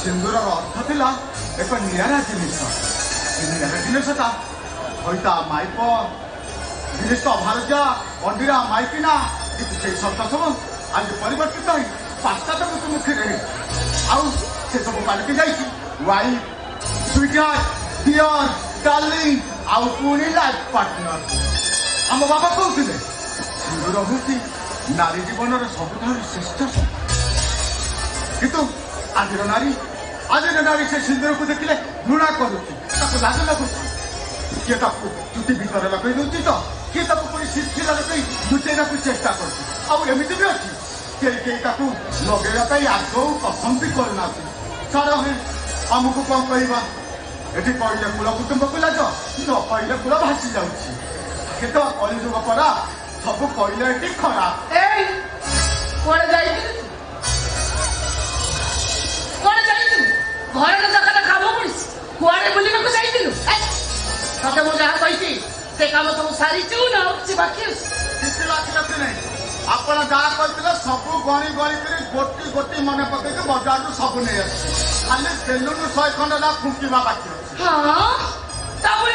सिंदूर अर्थ थिला एक निरा जिनिस निरा जिनिसटा हईता माइप जिनिस भारजा अंडीरा माइकिना से शब्द सब आज परिवर्तित हो पाश्चात्य मुखी रहे आउ से सब पलटि जाइए वाइफ स्वीटहार्ट डियर डार्लिंग आउ पुणी लाइफ पार्टनर आम बाबा कहते सिंदूर हूँ नारी जीवन सबुठ श्रेष्ठ किंतु आज नारी से सिंदूर को देखिले घृणा करुच्ची लाज लगुच किए चुटी भीतर लगे दूसरी तो किए पुणी शिथिल लगे लुचेना चेष्टा करमती भी अच्छी कई लगे आदौ पसंद भी करना छाड़ आमको कौन कहवा ये कहले कूल कुटुंब को लाज न कहले कूल भासी जाऊँगी कलिजुग परा सब कहले ये खराब घर जगह काम कुआड़े बुलवाक जाइलु तते मु जहाँ कही से काम सब सारी ना किसी बाकी किसी बाकी नहीं ଆପଣ ଯାହା କହିଥିଲେ ସବୁ ଗଣି ଗଣିକିରି ଗୋଟି ଗୋଟି ମନେ ପକେଇକି ବଜାରରୁ ସବୁ ନେଇ ଆସିଛି ଖାଲି ବେଲୁନ 100 ଖଣ୍ଡ ଫୁଙ୍କିବା ବାକି ଅଛି ତାପରେ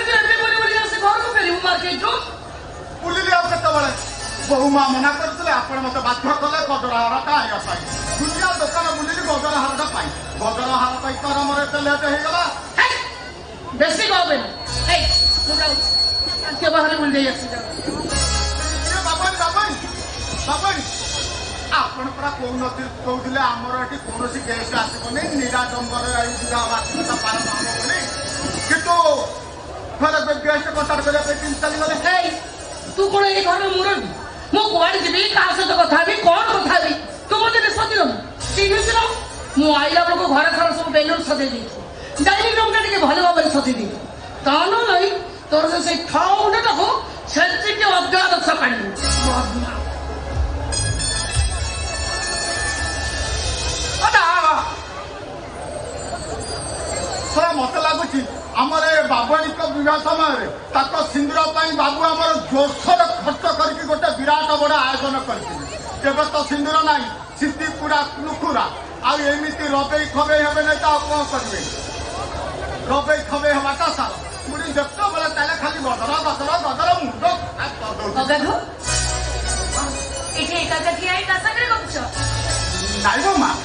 ବୁଲି ଆସି ଘରକୁ ଫେରିବୁ ମାର୍କେଟରୁ ବୁଲିଲି ଆଉ କେତେବେଳେ ବୋହୁ ମା ମନା କରିଥିଲେ ଆପଣ ମତେ ବାଧ୍ୟ କଲେ ଗଜରା ହାରଟା ଆଣିବା ପାଇଁ ଦୁନିଆ ଦୋକାନ ବୁଲିଲି ଗଜରା ହାରଟା ପାଇ ଗଜରା ହାର ପାଇଁ ତାର ମୋର ଏତେ ଲେଟ୍ ହେଇଗଲା ବେଶୀ ଗବେନି ମୁଁ ଯାଉଛି ବାହାରେ ବୁଲି ଦେଇ ଆସି बाबन आपण परा कहते आमर ये कौन गेस्ट आसबनी निराडंबर कितु गेस्ट कतार करने चलीगले तू कौन ये घर मुरबी मु कौन जी क्या सहित कथा कौन कथा तू मत सदी टीवी मु आईला बेलू घर घर सब बेलून सजे डाइनिंग रूम टे भल भाव में सजे दी कौन नहीं तोर से ठाउटा को से अज्ञात सकाड़ी मत लगुच आमर बाबुणीक विवाह समय सिंदूर बाबू आम जोरसोर खर्च करके गोटे विराट बड़ आयोजन करते तो सिंदूर ना सीटी पूरा लुकुरा आमती रबे खबे हे नहीं तो कौन करेंगे रबे खबे हवाटा सार पुणी देख बेले खाली गदर गदर गदर मुंड नाई गो माँ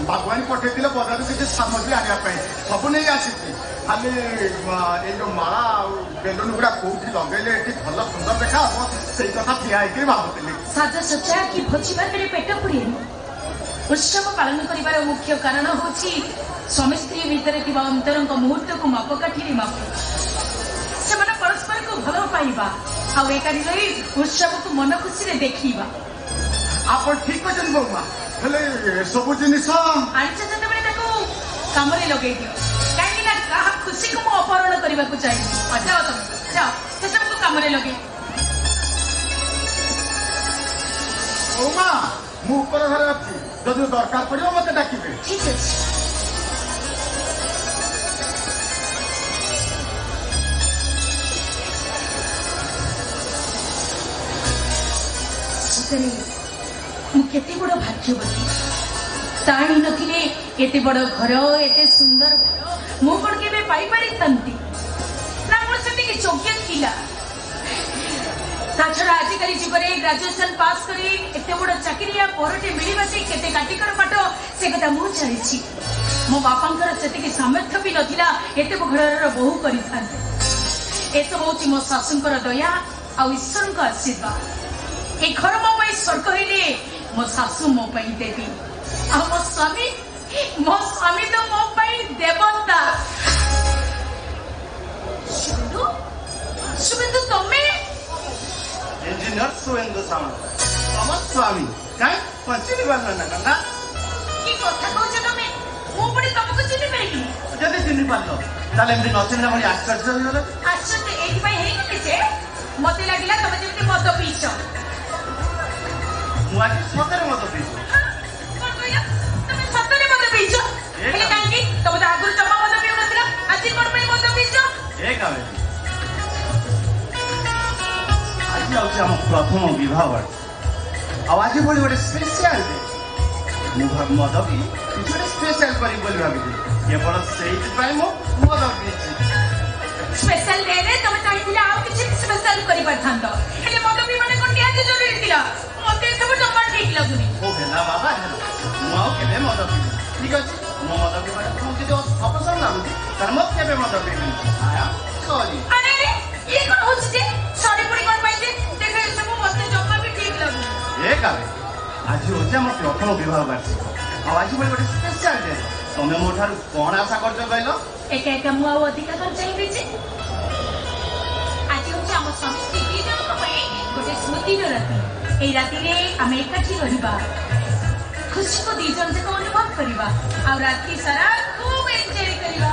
बागवानी पठे बजार किसी सामग्री आने सब नहीं आसी खाली ये जो माला बेलून गुड़ा कौटी लगे भल सुंदर देखा हम से कथा ठिया भावुली साजसज्जा कि भोजी भात पेट पुरे उत्सव पालन कर मुख्य कारण हूँ स्वामी स्त्री भितर अंतर मुहूर्त को मापकाठी माप से परस्पर को भल पाइबा आकाठी रही उत्सव को मन खुशी देखा आप ठीक अच्छे बउमा सब जिन कम लगे दियो कहीं खुशी को अपहरण करने को चाहिए जाओ तुम जाओ से सब कम लगे बउमा मु ऊपर घरे अच्छी जदि दरकार पड़ो मत डाकिबे ठीक अच्छे केते बड़ भाग्यवती ताणी नथिले एते बड़ घर एते सुंदर घर मु कोन केबे पाई पारी तंती ना मोर सेते के योग्य थिला ताछरा आज कली जुगरे ग्रेजुएशन पास करी एते बड़ चाकरिया परटे मिलिबा से केते काटिकर पाट से कथा मु जानिछि मो बापांकर सेते के सामर्थ्य भी नथिला एते घरर बहु करि थांते एतो होछि मो सासुंकर दया आ ईश्वरक आशीर्वाद ए घर मो पई स्वर्ग हेले मो सासू मो पई देवी आ मो स्वामी तो मो पई देवता शुभेंदु तमे इंजीनियर शुभेंदु सामंत तम स्वामी काई पचिनी बाला ना की कथा कहछ तमे मो पड़ी तुमको चिन्हि पाइली जदि चिन्हि पालो ताले एमती नचिन्हा भली आश्चर्य होलो आश्चर्य एही पई हेई कि जे मते लागिला तमे जेमती मद पीछ मुझे सतरे मत पीछ तुम सतरे मत पीछ हेले कांगी तुम तो आगुर जमा मत पीउ नथिला आज कोन पे मत पीछ ए कावे आज आउछ हम प्रथम विवाह आज भली गोटे स्पेशल डे ମଦ ବି କିଛି ଗୋଟେ ସ୍ପେଶାଲ କରିବି ବୋଲି ଭାବିଥିଲି କେବଳ ସେଇଥିପାଇଁ ମୁଁ ମଦ ପିଇଛି। ସ୍ପେଶାଲ ଡେରେ ତମେ ଚାହିଁଥିଲେ ଆଉ କିଛି ସ୍ପେଶାଲ କରିପାରିଥାନ୍ତ ହେଲେ ମଦ ପିଇବାଟା କଣ ନିହାତି ଜରୁରୀ ଥିଲା? ମତେ ଏସବୁ ଜମା ଠିକ ଲାଗୁନି। ଓ ହେଲା ବାବା ହେଲା ମୁଁ ଆଉ କେବେ ମଦ ପିଇବି ଠିକ ଅଛି ମୋ ମଦ ପିଇବାଟା ତୁମକୁ ଯଦି ଅପସନ୍ଦ ଲାଗୁଛି ତାହେଲେ ମୁଁ କେବେ ମଦ ପିଇବିନି। ସରି ଆରେ ଇଏ କଣ ହଉଛି ଯେ ସରି ପୁଣି କଣ ପାଇଁ ଯେ ଦେଖ ଏସବୁ ମତେ ଜମା ବି ଠିକ ଲାଗୁନି। ଏ କାଳେ ଆଜି ହଉଛି ଆମ ପ୍ରଥମ ବିବାହ ବାର୍ଷିକ ଆଉ ଆଜି ଭଳି ଗୋଟେ ସ୍ପେଶାଲ ଡେ ତମେ ମୋ ଠାରୁ କଣ ଆଶା କରୁଛ କହିଲ? ଏକା ଏକା ମୁଁ ଆଉ ଅଧିକା କଣ ଚାହିଁବି ଯେ ଆଜି ହଉଛି ଆମ ସ୍ୱାମୀ ସ୍ତ୍ରୀ ଦି ଜଣଙ୍କ ପାଇଁ ଗୋଟେ ସ୍ମୃତିର ରାତି। ଏଇ ରାତିରେ ଆମେ ଏକାଠି ରହିବା ଖୁସିକୁ ଦି ଜଣ ଯାକ ଅନୁଭବ କରିବା ଆଉ ରାତି ସାରା ଖୁବ ଏନ୍ଜୟ କରିବା।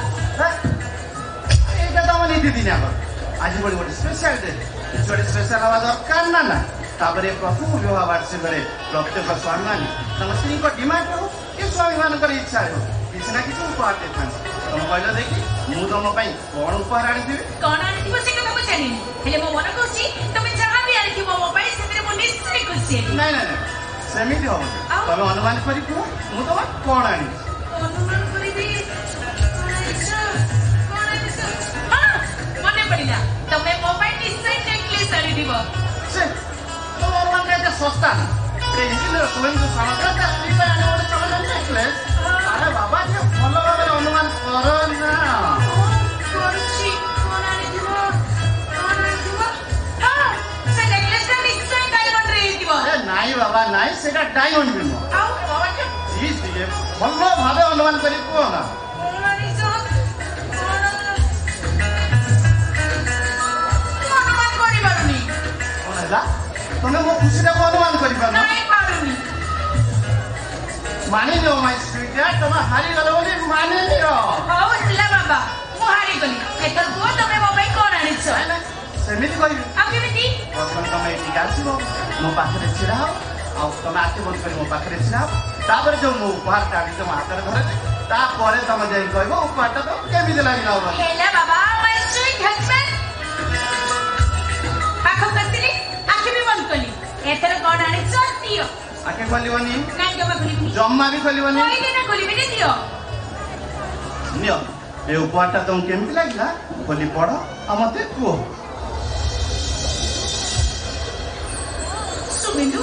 ଏଇଟା ତ ଆମ ନୀତିଦିନିଆ କଥା ଆଜି ଭଳି ଗୋଟେ ସ୍ପେଶାଲ ଡେ କିଛି ଗୋଟେ ସ୍ପେଶାଲ ହବା ଦରକାର ନା ନା। ତାପରେ ପ୍ରଥମ ବିବାହ ବାର୍ଷିକରେ ପ୍ରତ୍ୟେକ ସ୍ୱାମୀମାନେ ତାଙ୍କ ସ୍ତ୍ରୀଙ୍କ ଡିମାଣ୍ଡ ହଉ କି ସ୍ୱାମୀମାନଙ୍କର ଇଚ୍ଛା ହଉ କିଛି ନା କିଛି ଉପହାର ଦେଇଥାନ୍ତି। ତମେ କହିଲ ଦେଖି ମୁଁ ତମ ପାଇଁ କଣ ଉପହାର ଆଣିଥିବି? କଣ ଆଣିଥିବ ସେ କଥା ମୁଁ ଜାଣିନି ହେଲେ ମୋ ମନ କହୁଛି ତମେ ଯାହା ବି ଆଣିଥିବ ମୋ ପାଇଁ ସେଥିରେ ମୁଁ ନିଶ୍ଚୟ ଖୁସି ହେବି। ନାଇଁ ନାଇଁ ନାଇଁ ସେମିତି ହବନି ଆଉ? ତମେ ଅନୁମାନ କରି କୁହ ମୁଁ ତମ କଣ ଆଣିବି? ଅନୁମାନ କରିବି ମନେ ପଡ଼ିଲା ତମେ ମୋ ପାଇଁ ନିଶ୍ଚୟ ନେକଲେସ୍ ଆଣିଥିବ। ସେ ତମ ଅନୁମାନ ଏତେ ଶସ୍ତା ନା ଇଞ୍ଜିନିୟର ଶୁଭେନ୍ଦୁ ସାମନ୍ତରାଜ ତା ସ୍ତ୍ରୀ ପାଇଁ ଆଣିବ ଗୋଟେ ତମେ ନେକଲେସ୍? ଆରେ ବାବା ଟିକେ ଭଲ ଭାବରେ ଅନୁମାନ କର ନା। କରୁଛି କଣ ଆଣିଥିବ ହଁ ସେ ନେକଲେସ୍ଟା ନିଶ୍ଚୟ ଡାଇମଣ୍ଡରେ ହେଇଥିବ। ଆରେ ନାଇଁ ବାବା ନାଇଁ ସେଇଟା ଡାଇମଣ୍ଡ ବି ନୁହଁ। ଆଉ ବାବା ଟିକେ ଭଲ ଭାବେ ଅନୁମାନ କରି କୁହ ନା। କଣ ଆଣିଛ ଅନୁମାନ କରିପାରୁନି। କଣ ହେଲା ତମେ ମୋ ଖୁସିଟାକୁ ଅନୁମାନ କରିପାରୁନ? ନାଇଁ ପାରୁନି। ମାନିନିଅ ମାଇ ସ୍ୱିଟ୍ ତମେ ହାରିଗଲ ବୋଲି ମାନିନିଅ। ହଉ ହେଲା ବାବା ମୁଁ ହାରିଗଲି ଏଥର କୁହ ତମେ ମୋ ପାଇଁ କଣ ଆଣିଛ? ନାଇଁ ନାଇଁ ସେମିତି କହିବି ଆଉ କେମିତି? ପ୍ରଥମେ ତମେ ଏଠିକି ଆସିବ ମୋ ପାଖରେ ଛିଡ଼ା ହବ ଆଉ ତମେ ଆଖି ବନ୍ଦ କରି ମୋ ପାଖରେ ଛିଡ଼ା ହବ ତାପରେ ଯୋଉ ମୋ ଉପହାରଟା ଆଣିଛ ମୋ ହାତରେ ଧରେଛି ତାପରେ ତମେ ଯାଇ କହିବ ଉପହାରଟା ତ କେମିତି ଲାଗିଲା ହବ। ହେଲା ବାବା ମାଇ ସୁଇଟ୍ ହଜବେଣ୍ଡ ପାଖକୁ ଆସିଲି ଆଖି ବି ବନ୍ଦ କଲି ଏଥର କଣ ଆଣିଛ ଦିଅ। ଆଖି ଖୋଲିବନି ନାଇଁ ଜମା ଖୋଲିବିନି ଜମା ବି ଖୋଲିବନି। କହିଲି ନା ଖୋଲିବିନି ଦିଅ। ନିଅ ଏ ଉପହାରଟା ତମକୁ କେମିତି ଲାଗିଲା ଖୋଲି ପଢ ଆଉ ମତେ କୁହ। ଶୁଭିଲୁ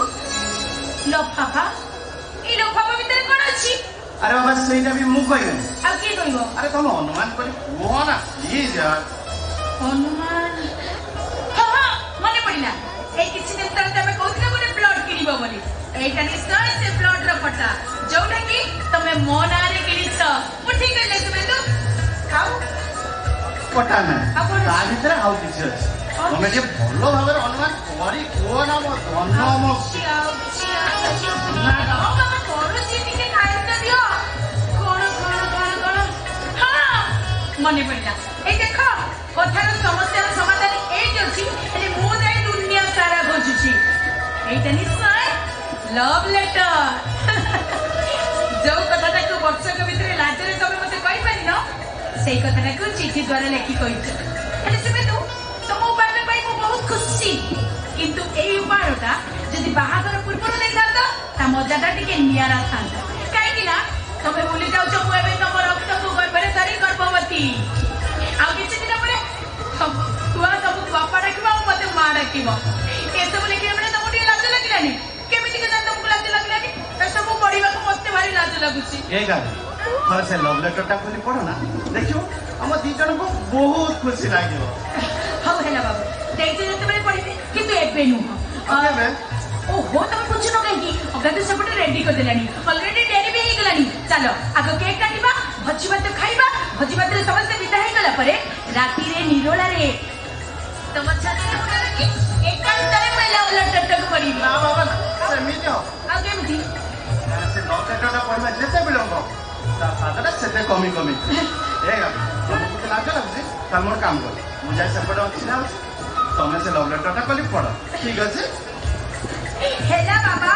ଲଫାଫା ଏଇ ଲଫାଫା ଭିତରେ କଣ ଅଛି? ଆରେ ବାବା ସେଇଟା ବି ମୁଁ କହିବିନି। ଆଉ କିଏ କହିବ? ଆରେ ତମେ ଅନୁମାନ କରି କୁହ ନା ପ୍ଲିଜ ୟାର। ଅନୁମାନ ହଁ ହଁ ମନେ ପଡ଼ିଲା ଏଇ କିଛି ଦିନ ତଳେ ତମେ କହୁଥିଲ ଗୋଟେ ପ୍ଲଟ କିଣିବ ବୋଲି ଏଇଟା ନିଶ୍ଚୟ ସେ ପ୍ଲଟର ଫଟା ଯୋଉଟା କି ତମେ ମୋ ନାଁରେ କିଣିଛ। ମୁଁ ଠିକ କହିଲି ଶୁଭେନ୍ଦୁ? ଆଉ ପଟା ନାହିଁ ଆଉ କଣ ତା ଅଛି? ଭିତରେ ଆଉ କିଛି ଅଛି ତମେ ଟିକେ ଭଲ ଭାବରେ ଅନୁମାନ କରି କୁହ ନା ମୋ ଧନ ମୋ ଆଉଚି, ହଁ ବାବା କରୁଛି ଟିକେ ଖାଇବା ଦିଅ। କଣ ହଁ ମନେ ପଡ଼ିଲା ଏଇ ଦେଖ କଥାର ସମସ୍ୟାର ସମାଧାନ ଏଇଠି ଅଛି ହେଲେ ମୁଁ ଯାଇ ଦୁନିଆ ସାରା ଖୋଜୁଛି। ଏଇଟା ନିଶ୍ଚୟ ଲଭ୍ ଲେଟର ଯୋଉ କଥାଟାକୁ ବର୍ଷକ ଭିତରେ ଲାଜରେ ତମେ ମତେ କହିପାରିନ ସେଇ କଥାଟାକୁ ଚିଠି ଦ୍ୱାରା ଲେଖି କହିଛ। ହେଲେ ଶୁଭେନ୍ଦୁ ତମ ଉପହାର ପାଇଁ ମୁଁ ବହୁତ ଖୁସି କିନ୍ତୁ ଏଇ ଉପହାରଟା ଯଦି ବାହାଘର ପୂର୍ବରୁ ଦେଇଥାନ୍ତ ତା ମଜାଟା ଟିକେ ନିଆରା ଥାନ୍ତା। କାହିଁକି ନା ତମେ ଭୁଲି ଯାଉଛ ମୁଁ ଏବେ ତମ ରକ୍ତକୁ ଗର୍ଭରେ ଧରି ଗର୍ଭବତୀ ଆଉ କିଛି ଦିନ ପରେ ଛୁଆ ତମକୁ ବାପା ଡାକିବ ଆଉ ମତେ ମା ଡାକିବ। ଏସବୁ ଲେଖିଲା ବେଳେ ତମକୁ ଟିକେ ଲାଜ ଲାଗିଲାନି? କେମିତି କେଜାଣି ତମକୁ ଲାଜ ଲାଗିଲାନି? ଏସବୁ ପଢିବାକୁ ମତେ ଭାରି ଲାଜ ଲାଗୁଛି। ଏ ଗାଁ ଥରେ ସେ ଲଭ୍ ଲେଟରଟା ଖୋଲି ପଢ ନା ଦେଖିବ ଆମ ଦି ଜଣଙ୍କୁ ବହୁତ ଖୁସି ଲାଗିବ। ହଉ ହେଲା ବାବୁ ଦେଇଛ ଯେତେବେଳେ ପଢିବି କିନ୍ତୁ ଏବେ ନୁହଁ। ଏବେ ଓହୋ ତମେ ବୁଝୁନ କାହିଁକି ଅଗାଧୁ ସେପଟେ ରେଡି କରିଦେଲାଣି ଅଲରେଡି ଡେରି ବି ହେଇଗଲାଣି। ଚାଲ ଆଗ କେକ୍ କାଟିବା ଭୋଜି ଭାତ ଖାଇବା ଭୋଜି ଭାତରେ ସମସ୍ତେ ବିଦା ହେଇଗଲା ପରେ ରାତିରେ ନିରୋଳାରେ ତମ ଛାତିରେ ମୁଣ୍ଡ ରଖି ଏକାନ୍ତରେ ମୁଁ ଲଭ୍ ଲେଟରଟାକୁ ପଢିବି। ନା ବାବା ନା ସେମିତି ହବ ଆଉ କେମିତି? ସେ ଲଭ୍ ଲେଟରଟା ପଢିବା ଯେତେ ବିଳମ୍ବ ତା ସ୍ୱାଦଟା ସେତେ କମି କମି ଏ ଗାଁ ତମକୁ କିଛି ଲାଜ ଲାଗୁଛି ତାହେଲେ ମୋର କାମ କର ମୁଁ ଯାଇ ସେପଟେ ଅଛି ନା ତମେ ସେ ଲଭ୍ ଲେଟରଟା ଖୋଲି ପଢ ଠିକ ଅଛି? ହେଲା ବାବା